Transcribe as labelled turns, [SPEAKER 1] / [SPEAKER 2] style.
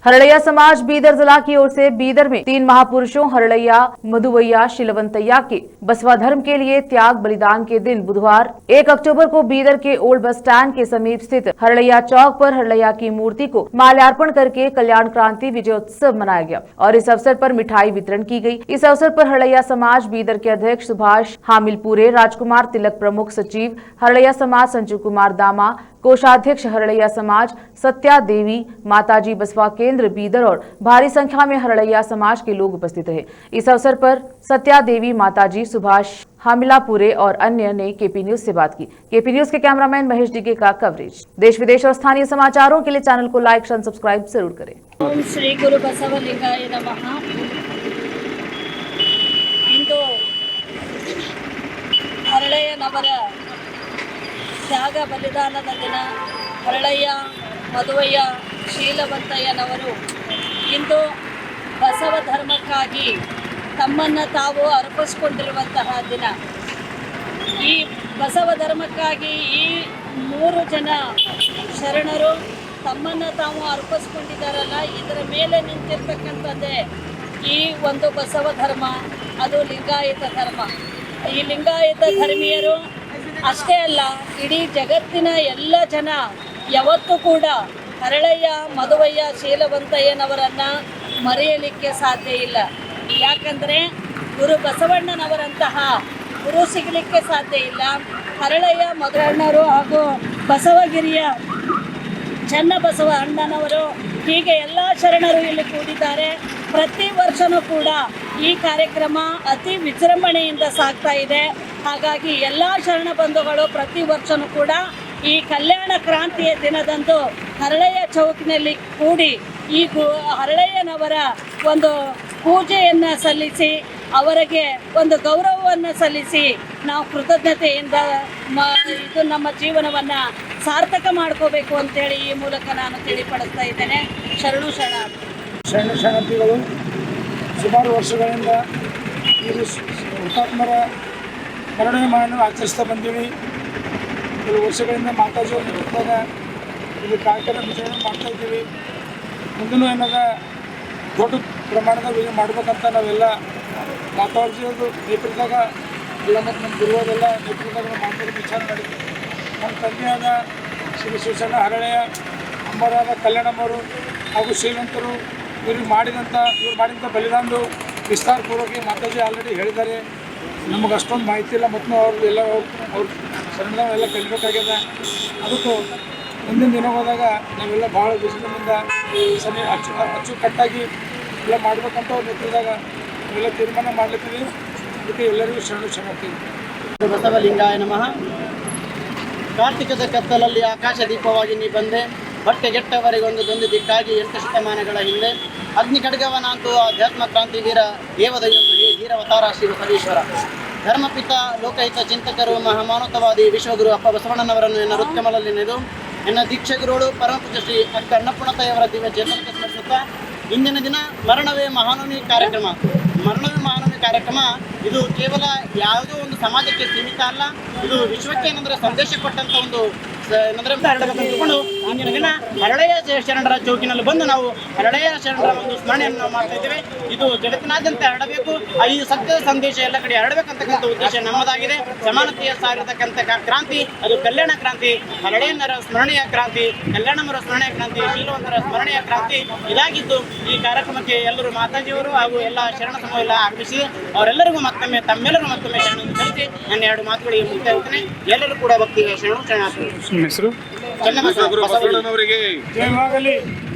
[SPEAKER 1] हरड़ैया समाज बीदर जिला की ओर से बीदर में 3 महापुरुषों हरड़ैया, मधुवैया, शीलवंतैया के बसवा धर्म के लिए त्याग बलिदान के दिन बुधवार 1 अक्टूबर को बीदर के ओल्ड बस स्टैंड के समीप स्थित हरड़ैया चौक पर हरड़ैया की मूर्ति को माल्यार्पण करके कल्याण क्रांति विजयोत्सव मनाया गया और इस अवसर पर मिठाई वितरण की गई। इस अवसर पर हरड़ैया समाज बीदर के अध्यक्ष सुभाष हामिलपुरे, राजकुमार तिलक प्रमुख सचिव हरड़ैया समाज संजू कुमार दामा, कोषाध्यक्ष हरड़ैया समाज सत्या देवी, माताजी बसवा केंद्र बीदर और भारी संख्या में हरड़ैया समाज के लोग उपस्थित रहे। इस अवसर पर सत्या देवी, माताजी, सुभाष हामिलापुरे और अन्य ने केपी न्यूज से बात की। केपी न्यूज के कैमरामैन महेश डिगे का कवरेज। देश विदेश और स्थानीय समाचारों के लिए चैनल को लाइक और सब्सक्राइब जरूर करें।
[SPEAKER 2] ओम श्री गुरु बसवलिंगाय नमः। इंದು ಹರಳಯ್ಯನವರ ತ್ಯಾಗ ಬಲಿದಾನದ ದಿನ. ಹರಳಯ್ಯ, ಮಧುವಯ್ಯ, ಶೀಲವಂತಯ್ಯನವರು ಇಂದು ಬಸವ ಧರ್ಮಕ್ಕಾಗಿ ತಮ್ಮನ್ನು ತಾವು ಅರ್ಪಿಸಿಕೊಂಡಿರುವಂತಹ ದಿನ. ಈ ಬಸವ ಧರ್ಮಕ್ಕಾಗಿ ಈ 3 ಜನ ಶರಣರು ತಮ್ಮನ್ನು ತಾವು ಅರ್ಪಿಸ್ಕೊಂಡಿದ್ದಾರಲ್ಲ, ಇದರ ಮೇಲೆ ನಿಂತಿರ್ತಕ್ಕಂಥದ್ದೇ ಈ ಒಂದು ಬಸವ ಧರ್ಮ. ಅದು ಲಿಂಗಾಯತ ಧರ್ಮ. ಈ ಲಿಂಗಾಯತ ಧರ್ಮೀಯರು ಅಷ್ಟೇ ಅಲ್ಲ, ಇಡೀ ಜಗತ್ತಿನ ಎಲ್ಲ ಜನ ಯಾವತ್ತೂ ಕೂಡ ಹರಳಯ್ಯ, ಮಧುವಯ್ಯ, ಶೀಲವಂತಯ್ಯನವರನ್ನು ಮರೆಯಲಿಕ್ಕೆ ಸಾಧ್ಯ ಇಲ್ಲ. ಯಾಕಂದರೆ ಗುರು ಬಸವಣ್ಣನವರಂತಹ ಗುರು ಸಿಗಲಿಕ್ಕೆ ಸಾಧ್ಯ ಇಲ್ಲ. ಹರಳಯ್ಯ ಮಧುವಣ್ಣರು ಹಾಗೂ ಬಸವಗಿರಿಯ ಚನ್ನಬಸವ ಅಣ್ಣನವರು, ಹೀಗೆ ಎಲ್ಲ ಶರಣರು ಇಲ್ಲಿ ಕೂಡಿದ್ದಾರೆ. ಪ್ರತಿ ವರ್ಷವೂ ಕೂಡ ಈ ಕಾರ್ಯಕ್ರಮ ಅತಿ ವಿಜೃಂಭಣೆಯಿಂದ ಸಾಗ್ತಾ ಇದೆ. ಹಾಗಾಗಿ ಎಲ್ಲ ಶರಣ ಬಂಧುಗಳು ಪ್ರತಿ ವರ್ಷವೂ ಕೂಡ ಈ ಕಲ್ಯಾಣ ಕ್ರಾಂತಿಯ ದಿನದಂದು ಹರಳಯ್ಯ ಚೌಕಿನಲ್ಲಿ ಕೂಡಿ ಈ ಹರಳಯ್ಯನವರ ಒಂದು ಪೂಜೆಯನ್ನು ಸಲ್ಲಿಸಿ, ಅವರಿಗೆ ಒಂದು ಗೌರವವನ್ನು ಸಲ್ಲಿಸಿ ನಾವು ಕೃತಜ್ಞತೆಯಿಂದ ಇದು ನಮ್ಮ ಜೀವನವನ್ನು ಸಾರ್ಥಕ ಮಾಡ್ಕೋಬೇಕು ಅಂತೇಳಿ ಈ ಮೂಲಕ ನಾನು ತಿಳಿಪಡಿಸ್ತಾ ಇದ್ದೇನೆ. ಶರಣು
[SPEAKER 3] ಶರಣಾರ್ಥಿಗಳು ಸುಮಾರು ವರ್ಷಗಳಿಂದ ಇದು ಹುತಾತ್ಮರ ಮರಣವನ್ನು ಆಚರಿಸ್ತಾ ಬಂದೀವಿ. ಕೆಲವು ವರ್ಷಗಳಿಂದ ಮಾತಾಜಿ ನೇತೃತ್ವದಾಗ ಇದು ಕಾರ್ಯಕ್ರಮ ವಿಚಾರಣೆ ಮಾಡ್ತಾ ಇದ್ದೀವಿ. ಮುಂದೂ ಏನದ ದೊಡ್ಡ ಪ್ರಮಾಣದ ಮಾಡ್ಬೇಕಂತ ನಾವೆಲ್ಲ ಮಾತಾಜಿಯದು ನೇತೃತ್ವದಾಗ ಎಲ್ಲ ಮತ್ತು ನಮ್ಮ ಗುರುವರೆಲ್ಲ ನೇತೃತ್ವದಾಗ ಮಾತಾಡಿ ವಿಚಾರ ಮಾಡಿದ್ವಿ. ನಮ್ಮ ತಂದೆಯಾದ ಶ್ರೀ ಶಿವಸೇನ ಹರಳಯ್ಯ ಅಮ್ಮರಾದ ಕಲ್ಯಾಣಮ್ಮರು ಹಾಗೂ ಶ್ರೀಮಂತರು ಇವ್ರು ಮಾಡಿದಂಥ ಬಲಿದಾನದು ವಿಸ್ತಾರಪೂರ್ವಕ ಮಾತಾಜಿ ಆಲ್ರೆಡಿ ಹೇಳಿದ್ದಾರೆ. ನಮಗೆ ಅಷ್ಟೊಂದು ಮಾಹಿತಿ ಇಲ್ಲ ಮತ್ತು ಅವ್ರು ಎಲ್ಲ ಅವ್ರು ಸಣ್ಣದೆಲ್ಲ ಕಲಿಬೇಕಾಗ್ಯದ. ಅದಕ್ಕೂ ಮುಂದಿನ ದಿನ ಹೋದಾಗ ನಾವೆಲ್ಲ ಭಾಳ ವಿಜೃಂಭಣೆಯಿಂದ ಅಚ್ಚುಕಟ್ಟಾಗಿ ಎಲ್ಲ ಮಾಡ್ಬೇಕಂತ ಅವ್ರ ನೇತೃತ್ವದಾಗ ನಾವೆಲ್ಲ ತೀರ್ಮಾನ ಮಾಡ್ಲಿದ್ದೀವಿ. ಅದಕ್ಕೆ ಎಲ್ಲರಿಗೂ ಶರಣಾರ್ಥಿ.
[SPEAKER 4] ಬಸವಲಿಂಗಾಯ ನಮಃ. ಕಾರ್ತಿಕದ ಕತ್ತಲಲ್ಲಿ ಆಕಾಶ ದೀಪವಾಗಿ ನೀ ಬಂದೆ, ಬಟ್ಟೆಗೆಟ್ಟವರಿಗೊಂದು ದಿಕ್ಕಾಗಿ 8 ಶತಮಾನಗಳ ಹಿಂದೆ ಅಗ್ನಿ ಖಡ್ಗವನಾಂತು ಆಧ್ಯಾತ್ಮ ಕ್ರಾಂತಿ ವೀರ ದೇವದಯೊಂದು ಹೇ ಧೀರವತಾರ ಶ್ರೀ ಬಸವೇಶ್ವರ. ಧರ್ಮಪಿತ ಲೋಕಹಿತ ಚಿಂತಕರು ಮಹಾಮಾನವತಾವಾದಿ ವಿಶ್ವಗುರು ಅಪ್ಪ ಬಸವಣ್ಣನವರನ್ನು ಎನ್ನ ಹೃತ್ಕಮಲಲ್ಲಿ ನೆನೆದು ಎನ್ನ ದೀಕ್ಷೆಗುರುಗಳು ಪರಮಪೂಜ್ಯ ಶ್ರೀ ಅಕ್ಕ ಅನ್ನಪೂರ್ಣತಾಯವರ ದಿವ್ಯ ಚೇತನಕ್ಕೆ ಸ್ಮರಿಸುತ್ತಾ ಇಂದಿನ ದಿನ ಮರಣವೇ ಮಹಾನವಮಿ ಕಾರ್ಯಕ್ರಮ. ಇದು ಕೇವಲ ಯಾವುದೋ ಒಂದು ಸಮಾಜಕ್ಕೆ ಸೀಮಿತ ಅಲ್ಲ, ಇದು ವಿಶ್ವಕ್ಕೆ ಏನಂದ್ರೆ ಸಂದೇಶ ಕೊಟ್ಟಂತ ಒಂದು ಏನಂದ್ರೆ ಹರಡಬೇಕಂತಕೊಂಡು ಇಂದಿನ ದಿನ ಹರಳಯ್ಯ ಶರಣರ ಚೌಕಿನಲ್ಲಿ ಬಂದು ನಾವು ಹರಳಯ್ಯ ಶರಣರ ಒಂದು ಸ್ಮರಣೆಯನ್ನು ನಾವು ಮಾಡ್ತಾ ಇದ್ದೇವೆ. ಇದು ಜಗತ್ತಿನಾದ್ಯಂತ ಹರಡಬೇಕು, ಈ ಸತ್ಯದ ಸಂದೇಶ ಎಲ್ಲ ಕಡೆ ಹರಡಬೇಕಂತಕ್ಕಂಥ ಉದ್ದೇಶ ನಮ್ಮದಾಗಿದೆ. ಸಮಾನತೆಯ ಸಾರಿರತಕ್ಕಂಥ ಕ್ರಾಂತಿ ಅದು ಕಲ್ಯಾಣ ಕ್ರಾಂತಿ, ಹರಳಯ್ಯನರ ಸ್ಮರಣೆಯ ಕ್ರಾಂತಿ, ಕಲ್ಯಾಣಮ್ಮರ ಸ್ಮರಣೆಯ ಕ್ರಾಂತಿ, ಶೀಲವಂತರ ಸ್ಮರಣೆಯ ಕ್ರಾಂತಿ ಇದಾಗಿದ್ದು ಈ ಕಾರ್ಯಕ್ರಮಕ್ಕೆ ಎಲ್ಲರೂ ಮಾತಾಜಿಯವರು ಹಾಗೂ ಎಲ್ಲ ಶರಣ ಸಮೂಹ ಎಲ್ಲ ಆಗಮಿಸಿ ಅವರೆಲ್ಲರಿಗೂ ತಮ್ಮೆಲ್ಲರೂ ಮತ್ತೊಮ್ಮೆ ಶರಣವನ್ನು ಕಲಿಸಿ ನನ್ನ 2 ಮಾತುಗಳಿಗೆ ಮುಕ್ತಾಯ ಹೋಗ್ತೇನೆ. ಎಲ್ಲರೂ ಕೂಡ ಭಕ್ತಿಗೆ ಶರಣಾರ್ಥಿ.
[SPEAKER 3] ಹೆಸರು
[SPEAKER 4] ಚನ್ನಬಸವಣ್ಣನವರಿಗೆ
[SPEAKER 3] ಜಯವಾಗಲಿ.